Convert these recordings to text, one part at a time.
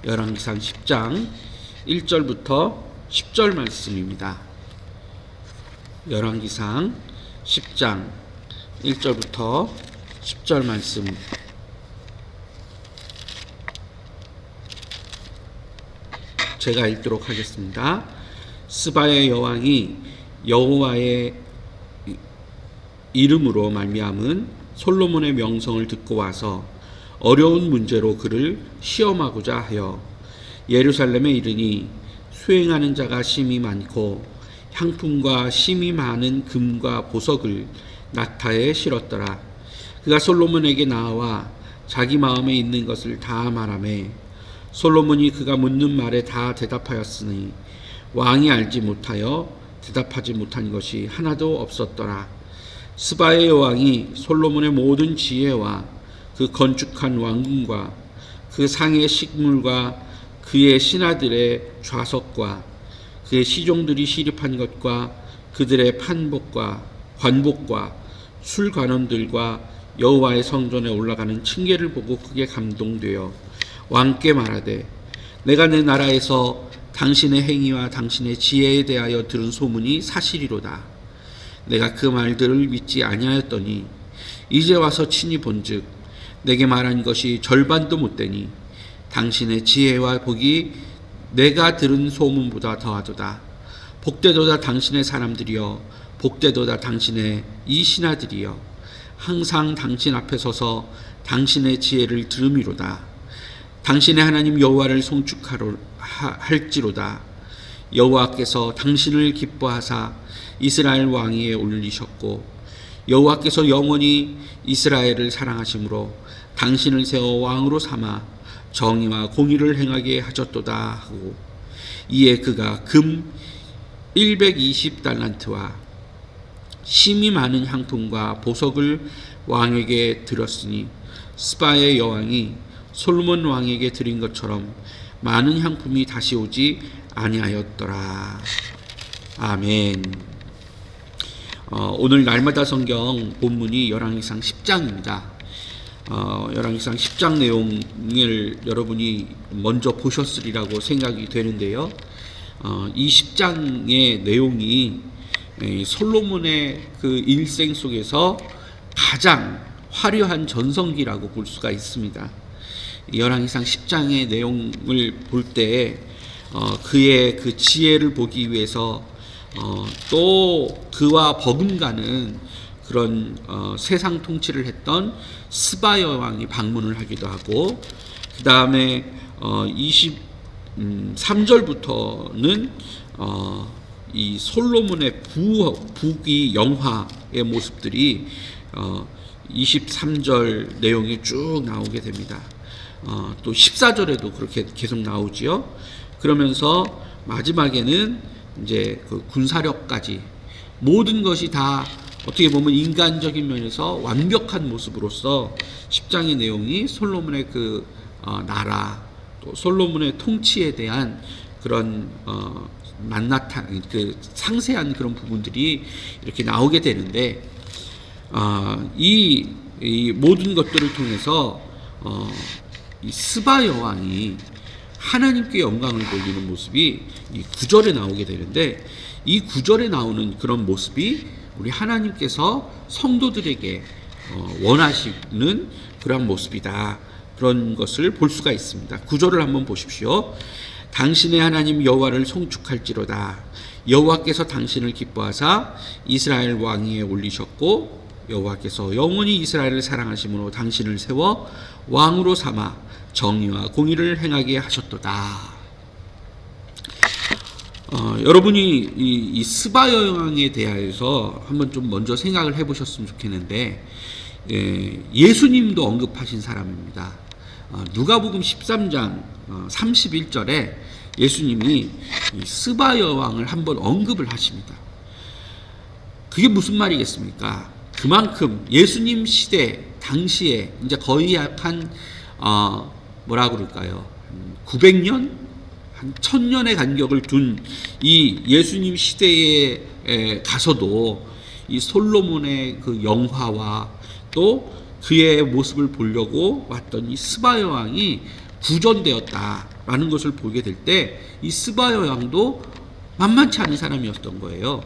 열왕기상 10장 1절부터 10절 말씀입니다. 열왕기상 10장 1절부터 10절 말씀. 제가 읽도록 하겠습니다. 스바의 여왕이 여호와의 이름으로 말미암은 솔로몬의 명성을 듣고 와서 어려운 문제로 그를 시험하고자 하여 예루살렘에 이르니 수행하는 자가 심히 많고 향품과 심히 많은 금과 보석을 낙타에 실었더라. 그가 솔로몬에게 나와 자기 마음에 있는 것을 다 말하매 솔로몬이 그가 묻는 말에 다 대답하였으니 왕이 알지 못하여 대답하지 못한 것이 하나도 없었더라. 스바의 여왕이 솔로몬의 모든 지혜와 그 건축한 왕궁과 그 상의 식물과 그의 신하들의 좌석과 그의 시종들이 시립한 것과 그들의 판복과 관복과 술관원들과 여호와의 성전에 올라가는 층계를 보고 크게 감동되어 왕께 말하되 내가 내 나라에서 당신의 행위와 당신의 지혜에 대하여 들은 소문이 사실이로다. 내가 그 말들을 믿지 아니하였더니 이제 와서 친히 본즉 내게 말한 것이 절반도 못되니 당신의 지혜와 복이 내가 들은 소문보다 더하도다. 복되도다 당신의 사람들이여, 복되도다 당신의 이 신하들이여, 항상 당신 앞에 서서 당신의 지혜를 들음이로다. 당신의 하나님 여호와를 송축할지로다. 여호와께서 당신을 기뻐하사 이스라엘 왕위에 올리셨고 여호와께서 영원히 이스라엘을 사랑하심으로 당신을 세워 왕으로 삼아 정의와 공의를 행하게 하셨도다 하고 이에 그가 금 120달란트와 심히 많은 향품과 보석을 왕에게 드렸으니 스바의 여왕이 솔로몬 왕에게 드린 것처럼 많은 향품이 다시 오지 아니하였더라. 아멘. 오늘 날마다 성경 본문이 열왕기상 10장입니다. 열왕기상 10장 내용을 여러분이 먼저 보셨으리라고 생각이 되는데요. 이 10장의 내용이 솔로몬의 그 일생 속에서 가장 화려한 전성기라고 볼 수가 있습니다. 열왕기상 10장의 내용을 볼 때 그의 그 지혜를 보기 위해서 또 그와 버금가는 그런 세상 통치를 했던 스바 여왕이 방문을 하기도 하고 그 다음에 23절부터는 이 솔로몬의 부귀 영화의 모습들이 23절 내용이 쭉 나오게 됩니다. 또 14절에도 그렇게 계속 나오지요. 그러면서 마지막에는 이제 그 군사력까지 모든 것이 다 어떻게 보면 인간적인 면에서 완벽한 모습으로서 10장의 내용이 솔로몬의 그 나라 또 솔로몬의 통치에 대한 그런 그 상세한 그런 부분들이 이렇게 나오게 되는데 이 모든 것들을 통해서 이 스바 여왕이 하나님께 영광을 돌리는 모습이 이 9절에 나오게 되는데 이 9절에 나오는 그런 모습이 우리 하나님께서 성도들에게 원하시는 그런 모습이다. 그런 것을 볼 수가 있습니다. 9절을 한번 보십시오. 당신의 하나님 여호와를 송축할지로다. 여호와께서 당신을 기뻐하사 이스라엘 왕위에 올리셨고 여호와께서 영원히 이스라엘을 사랑하심으로 당신을 세워 왕으로 삼아 정의와 공의를 행하게 하셨도다. 여러분이 이 스바 여왕에 대해서 한번 좀 먼저 생각을 해보셨으면 좋겠는데 예수님도 언급하신 사람입니다. 누가복음 13장 31절에 예수님이 이 스바 여왕을 한번 언급을 하십니다. 그게 무슨 말이겠습니까? 그만큼 예수님 시대 당시에 이제 거의 약한 뭐라 그럴까요? 900년? 한 1000년의 간격을 둔 이 예수님 시대에 가서도 이 솔로몬의 그 영화와 또 그의 모습을 보려고 왔던 이 스바 여왕이 구전되었다. 라는 것을 보게 될 때 이 스바 여왕도 만만치 않은 사람이었던 거예요.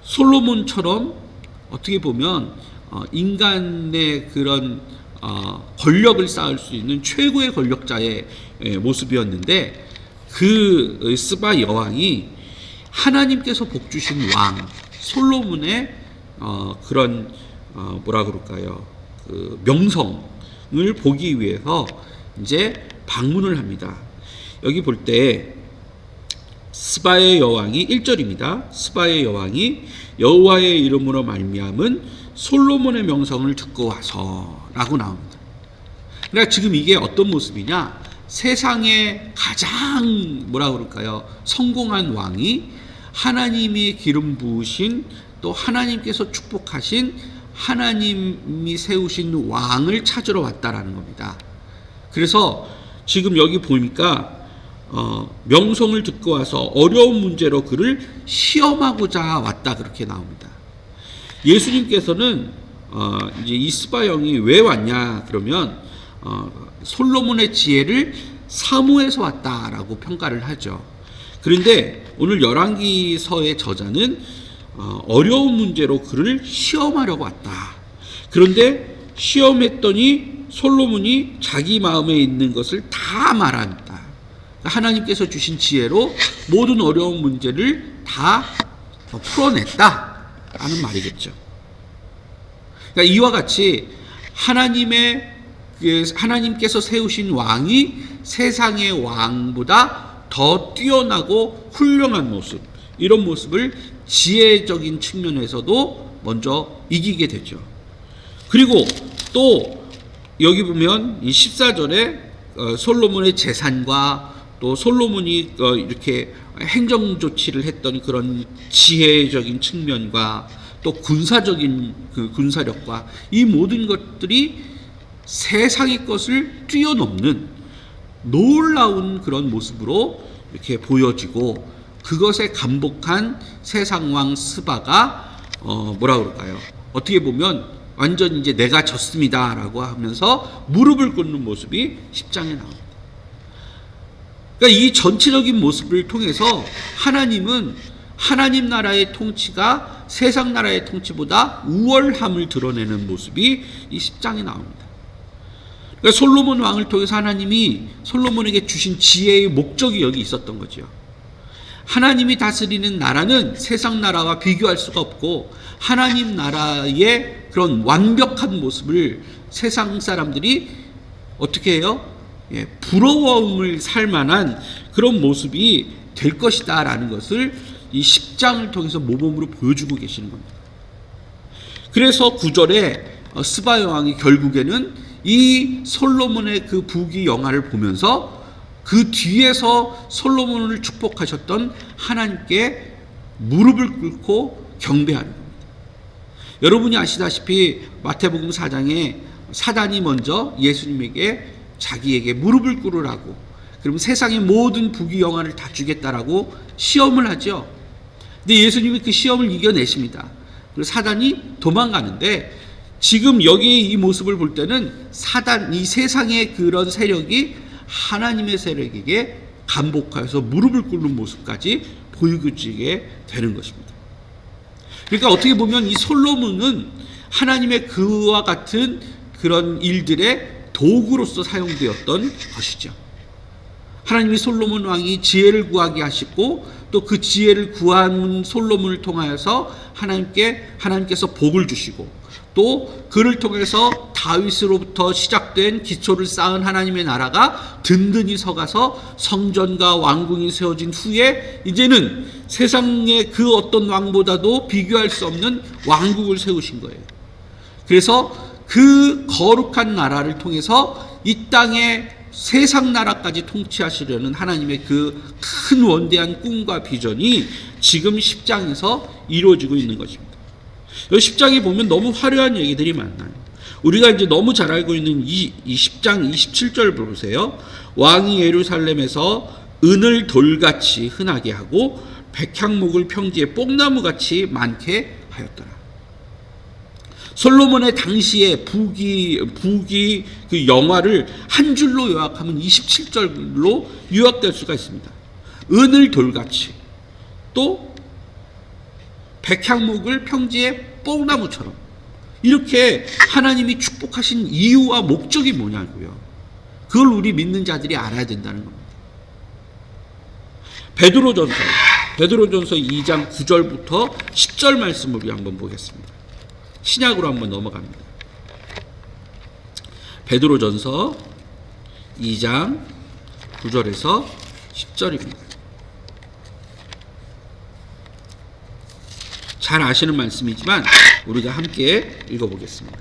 솔로몬처럼 어떻게 보면 인간의 그런 권력을 쌓을 수 있는 최고의 권력자의 모습이었는데, 그 스바 여왕이 하나님께서 복 주신 왕 솔로몬의 그런 뭐라 그럴까요? 그 명성을 보기 위해서 이제 방문을 합니다. 여기 볼 때 스바의 여왕이 1절입니다. 스바의 여왕이 여호와의 이름으로 말미암은 솔로몬의 명성을 듣고 와서라고 나옵니다. 그러니까 지금 이게 어떤 모습이냐? 세상에 가장 뭐라 그럴까요? 성공한 왕이 하나님이 기름 부으신, 또 하나님께서 축복하신, 하나님이 세우신 왕을 찾으러 왔다라는 겁니다. 그래서 지금 여기 보니까 명성을 듣고 와서 어려운 문제로 그를 시험하고자 왔다, 그렇게 나옵니다. 예수님께서는 이제 이 스바 영이 왜 왔냐 그러면 솔로몬의 지혜를 사모해서 왔다라고 평가를 하죠. 그런데 오늘 열왕기서의 저자는 어려운 문제로 그를 시험하려고 왔다. 그런데 시험했더니 솔로몬이 자기 마음에 있는 것을 다 말한다. 하나님께서 주신 지혜로 모든 어려운 문제를 다 풀어냈다라는 말이겠죠. 그러니까 이와 같이 하나님께서 세우신 왕이 세상의 왕보다 더 뛰어나고 훌륭한 모습, 이런 모습을 지혜적인 측면에서도 먼저 이기게 되죠. 그리고 또 여기 보면 이 14절에 솔로몬의 재산과 또 솔로몬이 이렇게 행정 조치를 했던 그런 지혜적인 측면과 또 군사적인 그 군사력과 이 모든 것들이 세상의 것을 뛰어넘는 놀라운 그런 모습으로 이렇게 보여지고, 그것에 감복한 세상왕 스바가 뭐라 그럴까요? 어떻게 보면 완전 이제 내가 졌습니다라고 하면서 무릎을 꿇는 모습이 10장에 나옵니다. 그러니까 이 전체적인 모습을 통해서 하나님은 하나님 나라의 통치가 세상 나라의 통치보다 우월함을 드러내는 모습이 이 10장에 나옵니다. 그러니까 솔로몬 왕을 통해서 하나님이 솔로몬에게 주신 지혜의 목적이 여기 있었던 거죠. 하나님이 다스리는 나라는 세상 나라와 비교할 수가 없고, 하나님 나라의 그런 완벽한 모습을 세상 사람들이 어떻게 해요? 부러움을 살 만한 그런 모습이 될 것이다 라는 것을 이 10장을 통해서 모범으로 보여주고 계시는 겁니다. 그래서 9절에 스바 여왕이 결국에는 이 솔로몬의 그 부귀영화를 보면서 그 뒤에서 솔로몬을 축복하셨던 하나님께 무릎을 꿇고 경배하는 겁니다. 여러분이 아시다시피 마태복음 4장에 사단이 먼저 예수님에게 자기에게 무릎을 꿇으라고, 그럼 세상의 모든 부귀영화를 다 주겠다라고 시험을 하죠. 근데 예수님이 그 시험을 이겨내십니다. 그리고 사단이 도망가는데, 지금 여기 이 모습을 볼 때는 이 세상의 그런 세력이 하나님의 세력에게 감복하여서 무릎을 꿇는 모습까지 보여지게 되는 것입니다. 그러니까 어떻게 보면 이 솔로몬은 하나님의 그와 같은 그런 일들의 도구로서 사용되었던 것이죠. 하나님이 솔로몬 왕이 지혜를 구하게 하시고, 또 그 지혜를 구한 솔로몬을 통하여서 하나님께서 복을 주시고, 또 그를 통해서 다윗으로부터 시작된 기초를 쌓은 하나님의 나라가 든든히 서가서 성전과 왕궁이 세워진 후에 이제는 세상의 그 어떤 왕보다도 비교할 수 없는 왕국을 세우신 거예요. 그래서 그 거룩한 나라를 통해서 이 땅의 세상 나라까지 통치하시려는 하나님의 그 큰 원대한 꿈과 비전이 지금 10장에서 이루어지고 있는 것입니다. 이 10장에 보면 너무 화려한 얘기들이 많아요. 우리가 이제 너무 잘 알고 있는 이 10장 27절 보세요. 왕이 예루살렘에서 은을 돌같이 흔하게 하고 백향목을 평지에 뽕나무같이 많게 하였더라. 솔로몬의 당시에 북이 그 영화를 한 줄로 요약하면 27절로 요약될 수가 있습니다. 은을 돌같이, 또 백향목을 평지의 뽕나무처럼, 이렇게 하나님이 축복하신 이유와 목적이 뭐냐고요. 그걸 우리 믿는 자들이 알아야 된다는 겁니다. 베드로전서 2장 9절부터 10절 말씀을 우리 한번 보겠습니다. 신약으로 한번 넘어갑니다. 베드로전서 2장 9절에서 10절입니다. 잘 아시는 말씀이지만 우리가 함께 읽어보겠습니다.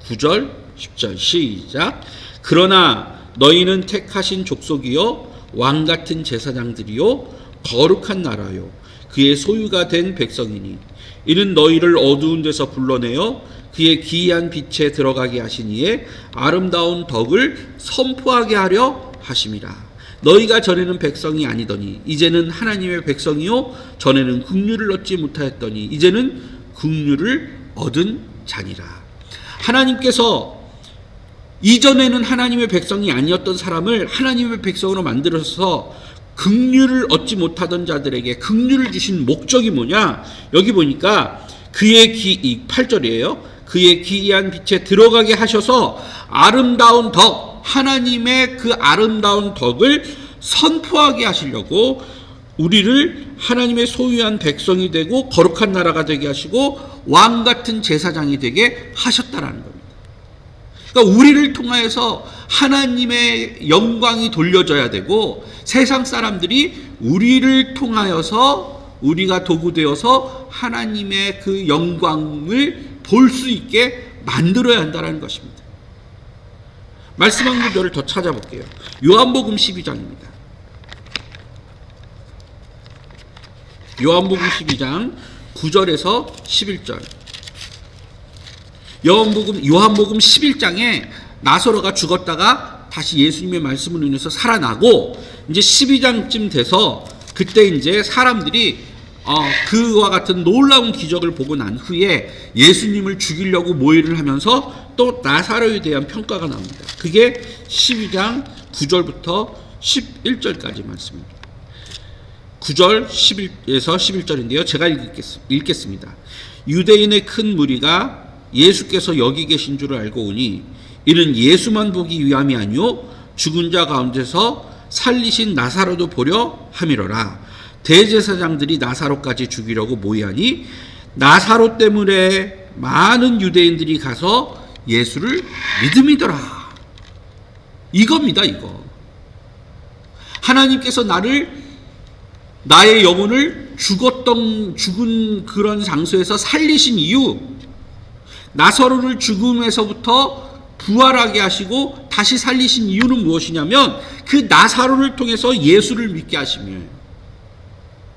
9절 10절 시작. 그러나 너희는 택하신 족속이요 왕같은 제사장들이요 거룩한 나라요 그의 소유가 된 백성이니 이는 너희를 어두운 데서 불러내어 그의 기이한 빛에 들어가게 하신 이의 아름다운 덕을 선포하게 하려 하심이라. 너희가 전에는 백성이 아니더니 이제는 하나님의 백성이요 전에는 긍휼을 얻지 못하였더니 이제는 긍휼을 얻은 자니라. 하나님께서 이전에는 하나님의 백성이 아니었던 사람을 하나님의 백성으로 만들어서 긍휼을 얻지 못하던 자들에게 긍휼을 주신 목적이 뭐냐? 여기 보니까 그의 8절이에요. 그의 기이한 빛에 들어가게 하셔서 아름다운 덕, 하나님의 그 아름다운 덕을 선포하게 하시려고 우리를 하나님의 소유한 백성이 되고 거룩한 나라가 되게 하시고 왕같은 제사장이 되게 하셨다라는 겁니다. 그러니까 우리를 통하여서 하나님의 영광이 돌려져야 되고 세상 사람들이 우리를 통하여서 우리가 도구되어서 하나님의 그 영광을 볼 수 있게 만들어야 한다는 것입니다. 말씀 한 구절을 더 찾아볼게요. 요한복음 12장입니다. 요한복음 12장 9절에서 11절. 요한복음 11장에 나사로가 죽었다가 다시 예수님의 말씀으로 인해서 살아나고 이제 12장쯤 돼서 그때 이제 사람들이 그와 같은 놀라운 기적을 보고 난 후에 예수님을 죽이려고 모의를 하면서 또 나사로에 대한 평가가 나옵니다. 그게 12장 9절부터 11절까지 말씀입니다. 9절 11에서 11절인데요. 제가 읽겠습니다. 유대인의 큰 무리가 예수께서 여기 계신 줄을 알고 오니 이는 예수만 보기 위함이 아니요 죽은 자 가운데서 살리신 나사로도 보려 함이로라. 대제사장들이 나사로까지 죽이려고 모의하니 나사로 때문에 많은 유대인들이 가서 예수를 믿음이더라. 이겁니다. 이거. 하나님께서 나의 영혼을 죽은 그런 장소에서 살리신 이유, 나사로를 죽음에서부터 부활하게 하시고 다시 살리신 이유는 무엇이냐면 그 나사로를 통해서 예수를 믿게 하심이에요.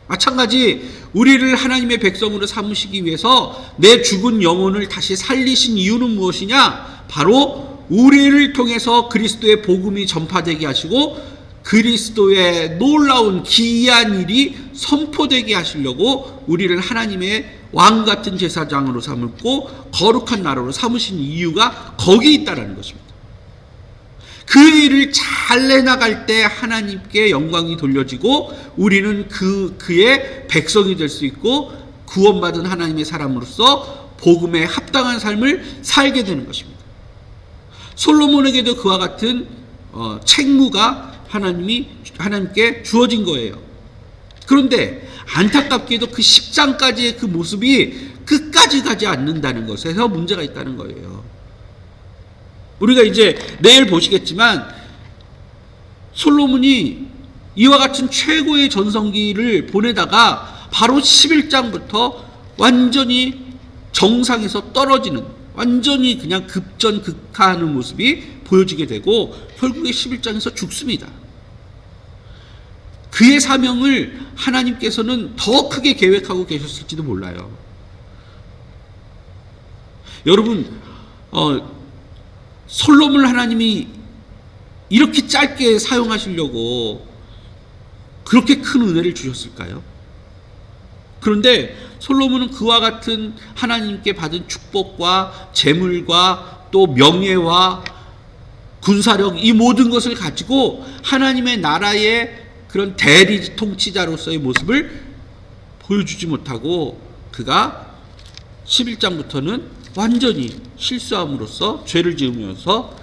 마찬가지 우리를 하나님의 백성으로 삼으시기 위해서 내 죽은 영혼을 다시 살리신 이유는 무엇이냐? 바로 우리를 통해서 그리스도의 복음이 전파되게 하시고 그리스도의 놀라운 기이한 일이 선포되게 하시려고 우리를 하나님의 왕같은 제사장으로 삼고 거룩한 나라로 삼으신 이유가 거기에 있다는 것입니다. 그 일을 잘 해나갈 때 하나님께 영광이 돌려지고 우리는 그의 백성이 될 수 있고 구원받은 하나님의 사람으로서 복음에 합당한 삶을 살게 되는 것입니다. 솔로몬에게도 그와 같은 책무가 하나님께 주어진 거예요. 그런데 안타깝게도 그 10장까지의 그 모습이 끝까지 가지 않는다는 것에서 문제가 있다는 거예요. 우리가 이제 내일 보시겠지만 솔로몬이 이와 같은 최고의 전성기를 보내다가 바로 11장부터 완전히 정상에서 떨어지는, 완전히 그냥 급전극하하는 모습이 보여지게 되고 결국에 11장에서 죽습니다. 그의 사명을 하나님께서는 더 크게 계획하고 계셨을지도 몰라요. 여러분, 솔로몬을 하나님이 이렇게 짧게 사용하시려고 그렇게 큰 은혜를 주셨을까요? 그런데 솔로몬은 그와 같은 하나님께 받은 축복과 재물과 또 명예와 군사력, 이 모든 것을 가지고 하나님의 나라의 그런 대리 통치자로서의 모습을 보여주지 못하고 그가 11장부터는 완전히 실수함으로써 죄를 지으면서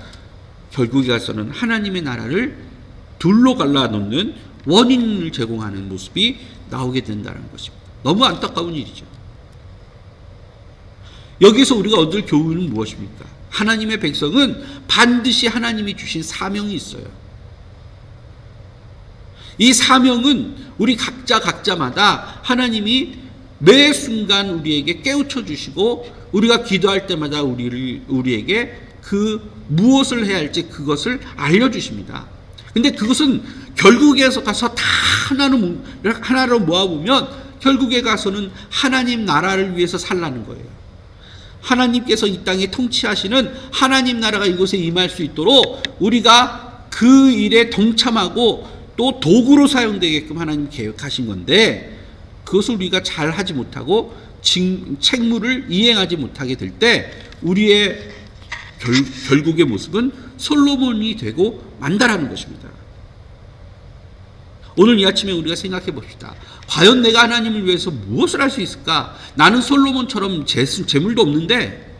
결국에 가서는 하나님의 나라를 둘로 갈라놓는 원인을 제공하는 모습이 나오게 된다는 것입니다. 너무 안타까운 일이죠. 여기서 우리가 얻을 교훈은 무엇입니까? 하나님의 백성은 반드시 하나님이 주신 사명이 있어요. 이 사명은 우리 각자마다 하나님이 매 순간 우리에게 깨우쳐 주시고 우리가 기도할 때마다 우리에게 그 무엇을 해야 할지 그것을 알려주십니다. 근데 그것은 결국에 가서 다 하나로 모아보면 결국에 가서는 하나님 나라를 위해서 살라는 거예요. 하나님께서 이 땅에 통치하시는 하나님 나라가 이곳에 임할 수 있도록 우리가 그 일에 동참하고 또 도구로 사용되게끔 하나님 계획하신 건데 그것을 우리가 잘 하지 못하고 책무를 이행하지 못하게 될 때 우리의 결국의 모습은 솔로몬이 되고 만다라는 것입니다. 오늘 이 아침에 우리가 생각해 봅시다. 과연 내가 하나님을 위해서 무엇을 할 수 있을까? 나는 솔로몬처럼 재물도 없는데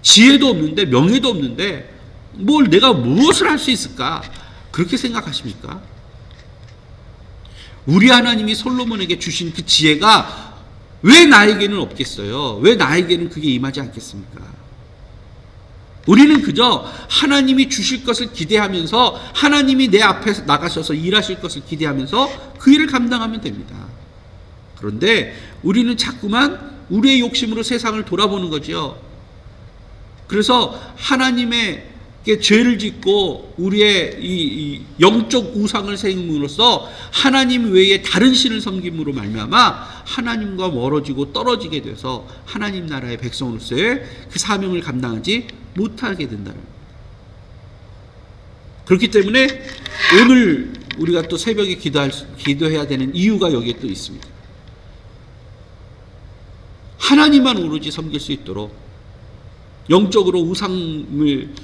지혜도 없는데 명예도 없는데 뭘 내가 무엇을 할 수 있을까? 그렇게 생각하십니까? 우리 하나님이 솔로몬에게 주신 그 지혜가 왜 나에게는 없겠어요? 왜 나에게는 그게 임하지 않겠습니까? 우리는 그저 하나님이 주실 것을 기대하면서 하나님이 내 앞에 나가셔서 일하실 것을 기대하면서 그 일을 감당하면 됩니다. 그런데 우리는 자꾸만 우리의 욕심으로 세상을 돌아보는 거죠. 그래서 하나님의 죄를 짓고 우리의 이 영적 우상을 세움으로써 하나님 외에 다른 신을 섬김으로 말미암아 하나님과 멀어지고 떨어지게 돼서 하나님 나라의 백성으로서의 그 사명을 감당하지 못하게 된다는 겁니다. 그렇기 때문에 오늘 우리가 또 새벽에 기도해야 되는 이유가 여기에 또 있습니다. 하나님만 오로지 섬길 수 있도록 영적으로 우상을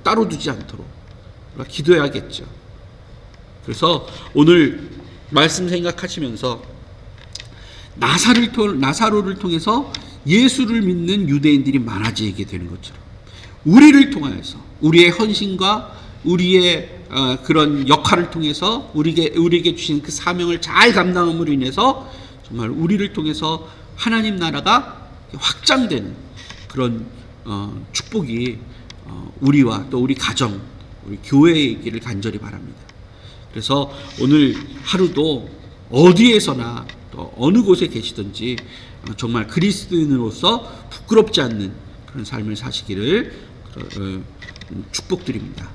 따로 두지 않도록 기도해야겠죠. 그래서 오늘 말씀 생각하시면서 나사로를 통해서 예수를 믿는 유대인들이 많아지게 되는 것처럼 우리를 통하여서 우리의 헌신과 우리의 그런 역할을 통해서 우리에게 주신 그 사명을 잘 감당함으로 인해서 정말 우리를 통해서 하나님 나라가 확장되는 그런 축복이 우리와 또 우리 가정, 우리 교회에 있기를 간절히 바랍니다. 그래서 오늘 하루도 어디에서나 또 어느 곳에 계시든지 정말 그리스도인으로서 부끄럽지 않는 그런 삶을 사시기를 축복드립니다.